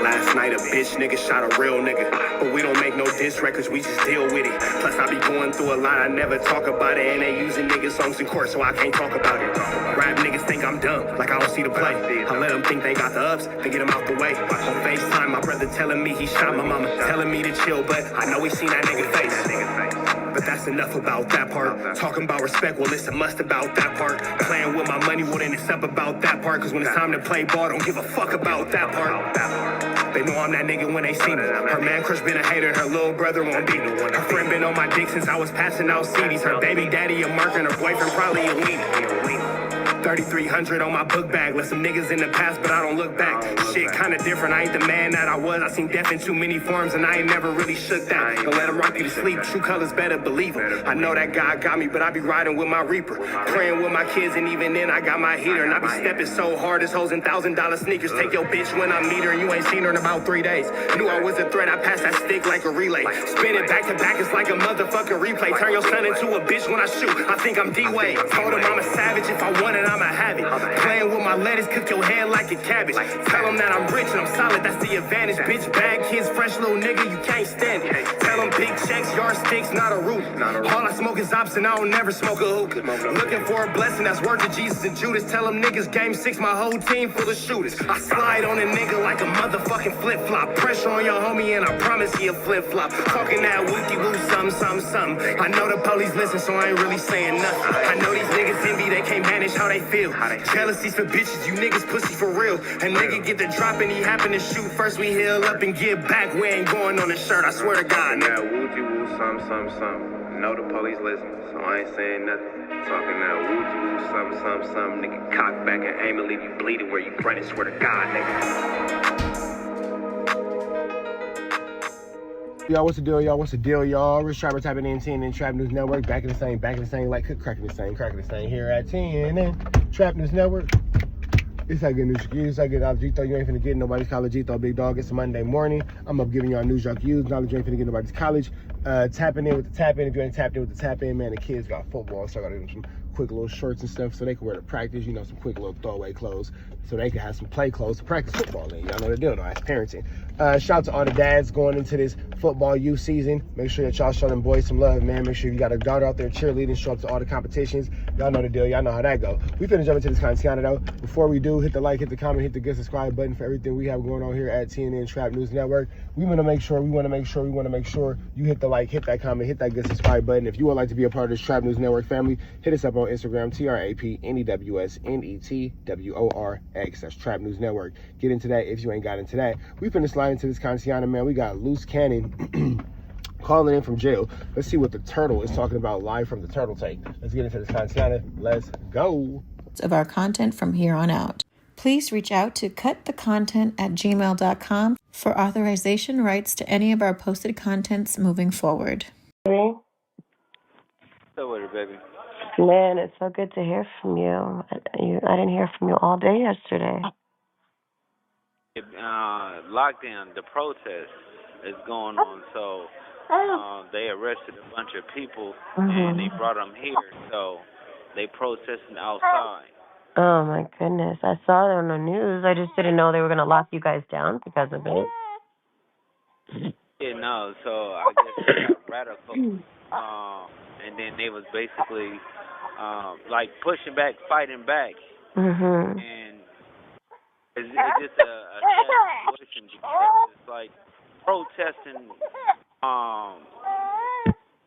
Last night a bitch nigga shot a real nigga, but we don't make no diss records, we just deal with it. Plus I be going through a lot, I never talk about it, and they using niggas songs in court, so I can't talk about it. Rap niggas think I'm dumb, like I don't see the play. I let them think they got the ups, then get them out the way. On FaceTime, my brother telling me he shot my mama, telling me to chill, but I know he seen that nigga face. But that's enough about that part. Talking about respect, well, it's a must about that part. Playing with my money, well, then it's up about that part. Cause when it's time to play ball, don't give a fuck about that part. They know I'm that nigga when they see me. Her man crush been a hater, and her little brother won't beat me. Her friend been on my dick since I was passing out CDs. Her baby daddy a mark, and her boyfriend probably a weenie. 3,300 on my book bag. Let some niggas in the past, but I don't look back. Shit kinda different, I ain't the man that I was. I seen death in too many forms, and I ain't never really shook that. Don't let him rock you to sleep, true colors better believe him. I know that God got me, but I be riding with my reaper. Praying with my kids, and even then I got my heater. And I be stepping so hard, this hoes in $1,000 sneakers. Take your bitch when I meet her, and you ain't seen her in about 3 days. Knew I was a threat, I passed that stick like a relay. Spin it back to back, it's like a motherfucking replay. Turn your son into a bitch when I shoot, I think I'm D-Wade. Told him I'm a savage, if I want it, I'ma have it. Playing with my lettuce, cook your head like a cabbage. Tell them that I'm rich and I'm solid, that's the advantage. Bitch, bad kids, fresh little nigga, you can't stand it. Tell them big checks, yardsticks, not a roof. All I smoke is ops and I don't never smoke a hookah. Looking for a blessing that's worth it, Jesus and Judas. Tell them niggas game 6, my whole team full of shooters. I slide on a nigga like a motherfucking flip-flop. Pressure on your homie and I promise he a flip-flop. Talking that wookie-woo, something. I know the police listen, so I ain't really saying nothing. I know these niggas envy, they can't manage how they feel. Jealousy's for bitches, you niggas pussy for real. A nigga get the drop and he happen to shoot. First we heal up and get back. We ain't going on the shirt, I swear to God. That woogie-woo, something. Know the police listen, so I ain't saying nothing. Talking that woogie-woo, something. Nigga cock back and aim and leave you bleeding where you running. Swear to God, nigga. Y'all, what's the deal, y'all? Rich Trapper tapping in 10 and Trap News Network. Back in the same, like cracking the same here at 10 and Trap News Network. It's that good news you use. I get out of G-Throw. You ain't finna get nobody's college G-Throw, big dog. It's a Monday morning. I'm up giving y'all news y'all can use. Knowledge you ain't finna get nobody's college. Tapping in with the tap in. If you ain't tapped in with the tap in, man, the kids got football, so I gotta give them some quick little shorts and stuff so they can wear to practice, you know, some quick little throwaway clothes so they can have some play clothes to practice football in. Y'all know the deal, though. That's parenting. Shout out to all the dads going into this football youth season. Make sure that y'all show them boys some love, man. Make sure you got a daughter out there cheerleading, show up to all the competitions. Y'all know the deal. Y'all know how that go. We finna jump into this content, though. Before we do, hit the like, hit the comment, hit the good subscribe button for everything we have going on here at TNN Trap News Network. We want to make sure you hit the like, hit that comment, hit that good subscribe button. If you would like to be a part of this Trap News Network family, hit us up on Instagram, TRAPNEWSNETWORX. That's Trap News Network. Get into that if you ain't got into that. We finna slide into this content, man. We got Luce Cannon calling in from jail. Let's see what the turtle is talking about live from the turtle tank. Let's get into this content. Let's go. Of our content from here on out. Please reach out to cutthecontent@gmail.com for authorization rights to any of our posted contents moving forward. So what, baby? Man, it's so good to hear from you. I didn't hear from you all day yesterday. Lockdown, the protest is going on, so they arrested a bunch of people and they brought them here, so they protesting outside. Oh my goodness, I saw it on the news. I just didn't know they were going to lock you guys down because of it. Yeah, no, so I guess they got radical, and then they was basically like pushing back, fighting back, and it's just a sad situation because it's like protesting,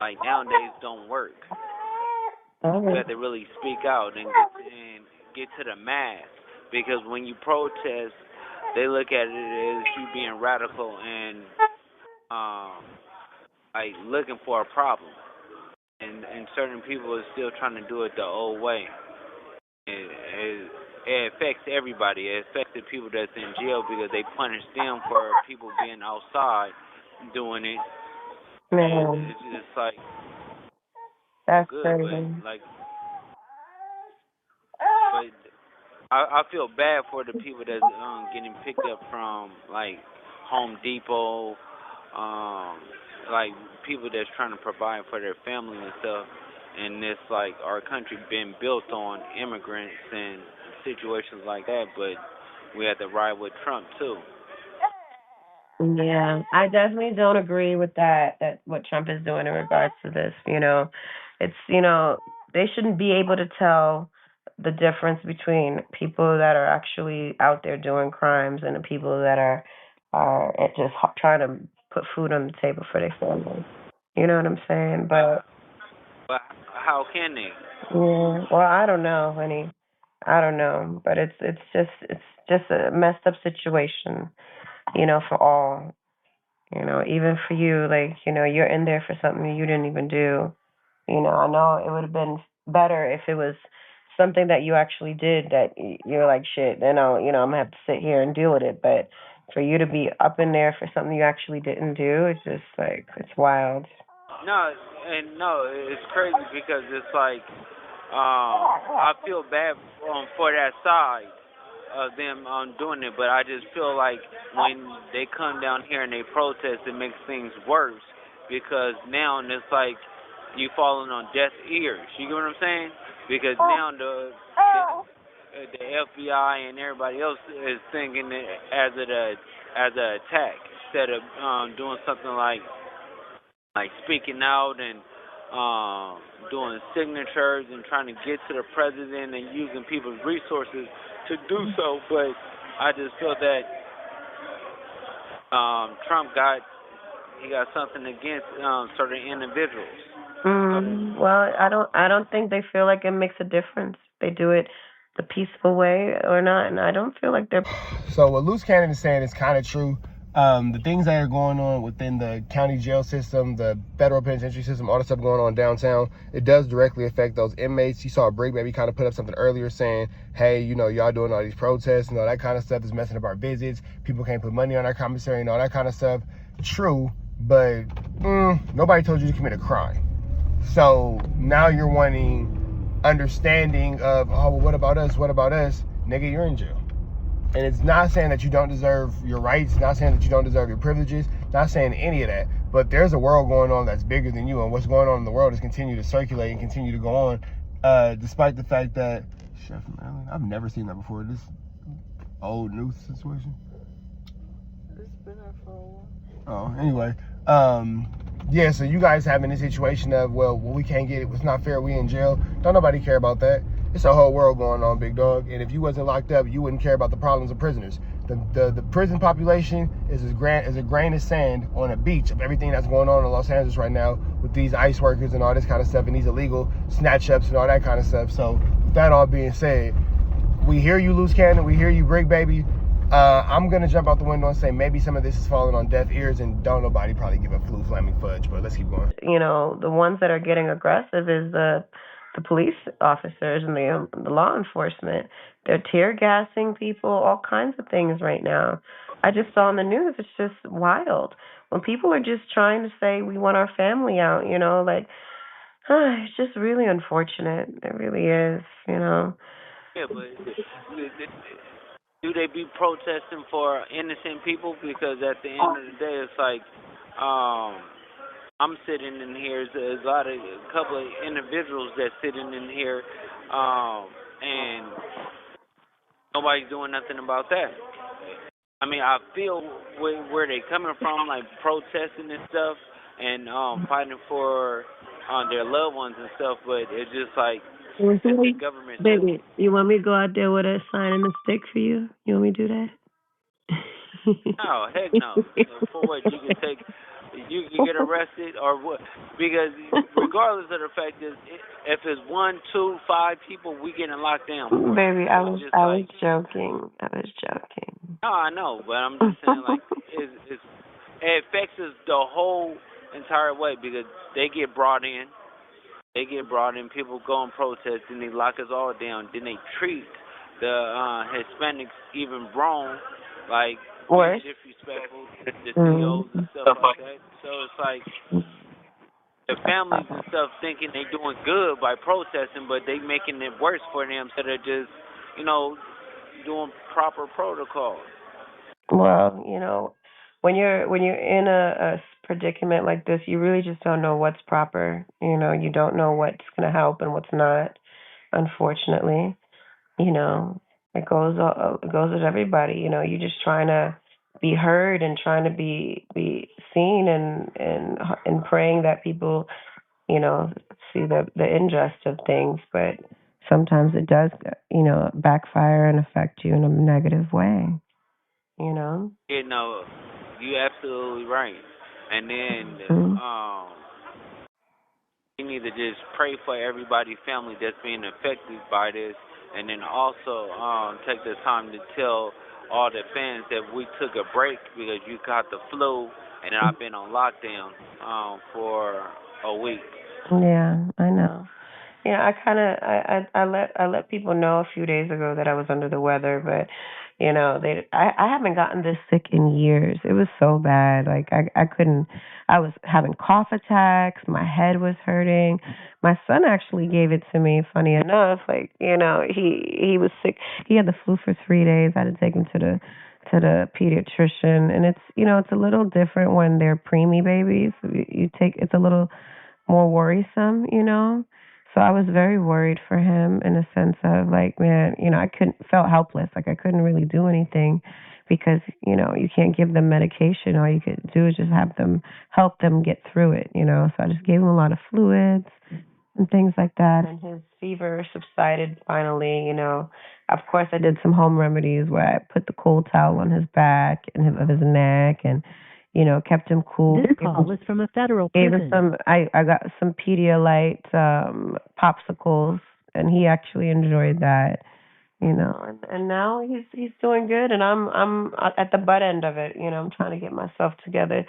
like nowadays don't work. You have to really speak out and get to the mass, because when you protest, they look at it as you being radical and like looking for a problem, and certain people are still trying to do it the old way. It affects everybody. It affects the people that's in jail because they punish them for people being outside doing it. And it's just like that's good, crazy. but I feel bad for the people that's getting picked up from like Home Depot, like people that's trying to provide for their family and stuff, and it's like our country been built on immigrants and situations like that, but we had to ride with Trump too. Yeah, I definitely don't agree with that what Trump is doing in regards to this, It's, they shouldn't be able to tell the difference between people that are actually out there doing crimes and the people that are just trying to put food on the table for their family. You know what I'm saying? But how can they? Yeah, well, I don't know, honey. I don't know, but it's just a messed up situation, for all. Even for you, like, you're in there for something you didn't even do. I know it would have been better if it was something that you actually did that you're like, shit, then I'm gonna have to sit here and deal with it. But for you to be up in there for something you actually didn't do, it's just like, it's wild. No, it's crazy because it's like I feel bad for that side of them doing it, but I just feel like when they come down here and they protest, it makes things worse because now it's like you falling on deaf ears. You get what I'm saying? Because now the FBI and everybody else is thinking it as an attack instead of doing something like speaking out and doing signatures and trying to get to the president and using people's resources to do so. But I just feel that Trump got something against certain individuals. Well, I don't think they feel like it makes a difference if they do it the peaceful way or not, and I don't feel like they're. So what Luce Cannon is saying is kind of true. The things that are going on within the county jail system, the federal penitentiary system, all the stuff going on downtown, it does directly affect those inmates. You saw Brick Baby kind of put up something earlier saying, hey, y'all doing all these protests and all that kind of stuff is messing up our visits. People can't put money on our commissary and all that kind of stuff. True, but nobody told you to commit a crime. So now you're wanting understanding of, oh, well, what about us? What about us? Nigga, you're in jail. And it's not saying that you don't deserve your rights, not saying that you don't deserve your privileges, not saying any of that. But there's a world going on that's bigger than you, and what's going on in the world is continue to circulate and continue to go on, despite the fact that, Chef Maryland, I've never seen that before, this old news situation. It's been there for a while. Oh, anyway, yeah, so you guys having this situation of, well, we can't get it, it's not fair, we in jail. Don't nobody care about that. It's a whole world going on, big dog. And if you wasn't locked up, you wouldn't care about the problems of prisoners. The prison population is as a grain of sand on a beach of everything that's going on in Los Angeles right now with these ICE workers and all this kind of stuff and these illegal snatch ups and all that kind of stuff. So with that all being said, we hear you, Luce Cannon. We hear you, Brick Baby. I'm going to jump out the window and say maybe some of this is falling on deaf ears and don't nobody probably give a flaming fudge, but let's keep going. The ones that are getting aggressive is the police officers and the law enforcement. They're tear gassing people, all kinds of things right now. I just saw on the news, it's just wild. When people are just trying to say we want our family out, it's just really unfortunate. It really is, Yeah, but do they be protesting for innocent people? Because at the end of the day, it's like I'm sitting in here. There's a couple of individuals that's sitting in here, and nobody's doing nothing about that. I mean, I feel where they coming from, like protesting and stuff, and fighting for their loved ones and stuff. But it's just like the government. Baby, you want me to go out there with a sign and a stick for you? You want me to do that? No, heck no. For what you can get arrested or what? Because regardless of the fact is, if it's 1, 2, 5 people, we getting locked down. Baby, I was joking. I was joking. No, I know, but I'm just saying like it affects us the whole entire way because they get brought in. People go and protest, and they lock us all down. Then they treat the Hispanics even wrong, like disrespectful, the CEOs and stuff like that. So it's like the families and stuff thinking they doing good by protesting, but they making it worse for them instead of just, doing proper protocols. Well, when you're in a predicament like this, you really just don't know what's proper. You don't know what's gonna help and what's not. Unfortunately, it goes with everybody. You're just trying to be heard and trying to be seen and praying that people see the injustice of things, but sometimes it does, backfire and affect you in a negative way, you know? You're absolutely right. And then you need to just pray for everybody's family that's being affected by this, and then also take the time to tell all the fans that we took a break because you got the flu, and then I've been on lockdown for a week. Yeah, I know. I let people know a few days ago that I was under the weather, but I haven't gotten this sick in years. It was so bad. Like I couldn't. I was having cough attacks. My head was hurting. My son actually gave it to me. Funny enough, he was sick. He had the flu for 3 days. I had to take him to the pediatrician, and it's a little different when they're preemie babies. It's a little more worrisome. So I was very worried for him in a sense of like, man, felt helpless. Like I couldn't really do anything because, you can't give them medication. All you could do is just help them get through it, So I just gave him a lot of fluids and things like that. And his fever subsided finally, Of course I did some home remedies where I put the cold towel on his back and his neck and kept him cool. This call is from a federal Gave prison. him I got some Pedialyte popsicles, and he actually enjoyed that. And now he's doing good, and I'm at the butt end of it. I'm trying to get myself together.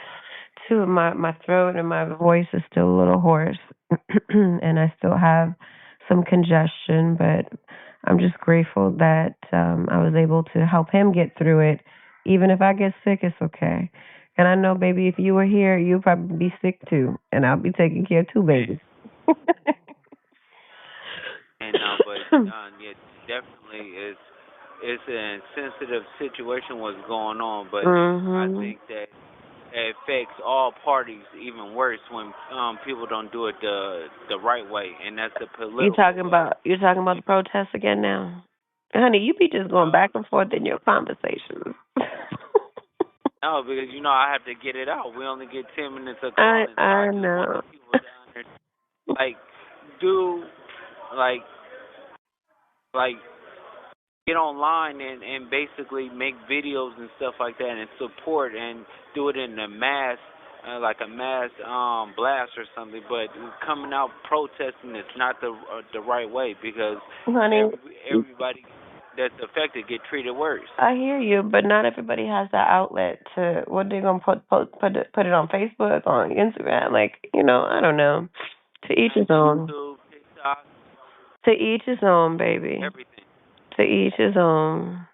Too, my throat and my voice is still a little hoarse, and I still have some congestion, but I'm just grateful that I was able to help him get through it. Even if I get sick, it's okay. And I know, baby, if you were here, you'd probably be sick too, and I'll be taking care of two babies. But yeah, definitely, it's a sensitive situation what's going on. But I think that it affects all parties even worse when people don't do it the right way, and that's the political. You're talking about the protests again now, honey. You be just going back and forth in your conversations. No, because I have to get it out. We only get 10 minutes of calling. I know. Get online and basically make videos and stuff like that and support and do it in a mass, like a mass blast or something. But coming out protesting is not the right way because everybody that's affected get treated worse. I hear you, but not everybody has that outlet to. What they gonna put it on Facebook, on Instagram? I don't know. To each his own. YouTube, TikTok. To each his own, baby. Everything. To each his own.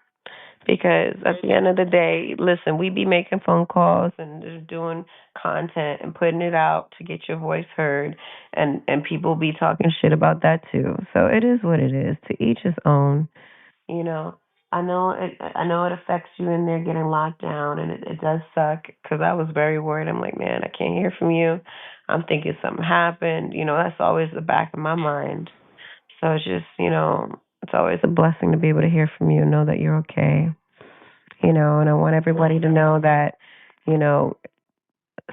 Because at the end of the day, listen, we be making phone calls and just doing content and putting it out to get your voice heard, and people be talking shit about that too. So it is what it is. To each his own. I know it affects you in there getting locked down, and it does suck because I was very worried. I'm like, man, I can't hear from you. I'm thinking something happened. That's always the back of my mind. So it's just, it's always a blessing to be able to hear from you and know that you're okay. And I want everybody to know that,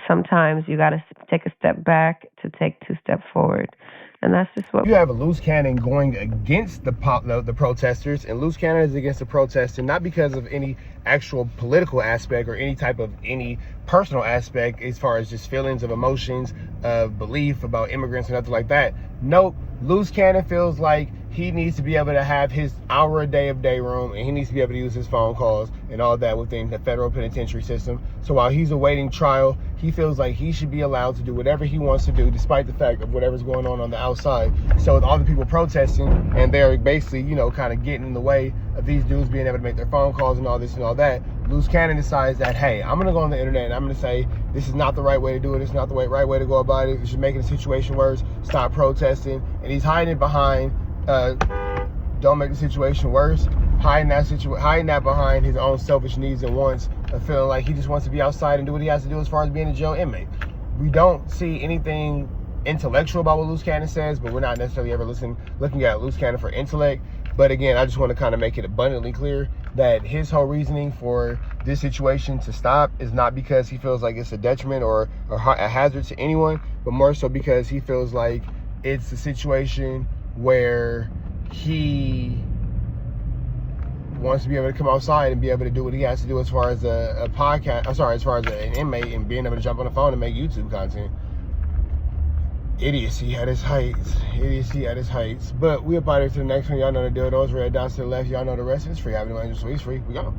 sometimes you got to take a step back to take 2 steps forward. And that's just what you have a Luce Cannon going against the protesters, and Luce Cannon is against the protesters not because of any actual political aspect or any type of any personal aspect as far as just feelings of emotions of belief about immigrants and nothing like that. Nope. Luce Cannon feels like he needs to be able to have his hour a day of day room, and he needs to be able to use his phone calls and all that within the federal penitentiary system. So while he's awaiting trial, he feels like he should be allowed to do whatever he wants to do, despite the fact of whatever's going on the outside. So with all the people protesting, and they're basically, kind of getting in the way of these dudes being able to make their phone calls and all this and all that, Luce Cannon decides that, hey, I'm going to go on the internet and I'm going to say, this is not the right way to do it. It's not the right way to go about it. It's just making the situation worse. Stop protesting. And he's hiding it behind, don't make the situation worse. Hiding that behind his own selfish needs and wants of feeling like he just wants to be outside and do what he has to do as far as being a jail inmate. We don't see anything intellectual about what Luce Cannon says, but we're not necessarily ever looking at Luce Cannon for intellect. But again, I just want to kind of make it abundantly clear that his whole reasoning for this situation to stop is not because he feels like it's a detriment or a hazard to anyone, but more so because he feels like it's a situation where he wants to be able to come outside and be able to do what he has to do as far as a podcast, as far as an inmate and being able to jump on the phone and make YouTube content. Idiocy at its heights. Idiocy at its heights. But we up out here to the next one. Y'all know the deal. Those red dots to the left. Y'all know the rest. It's free. Avenue Angel Suites free. We go.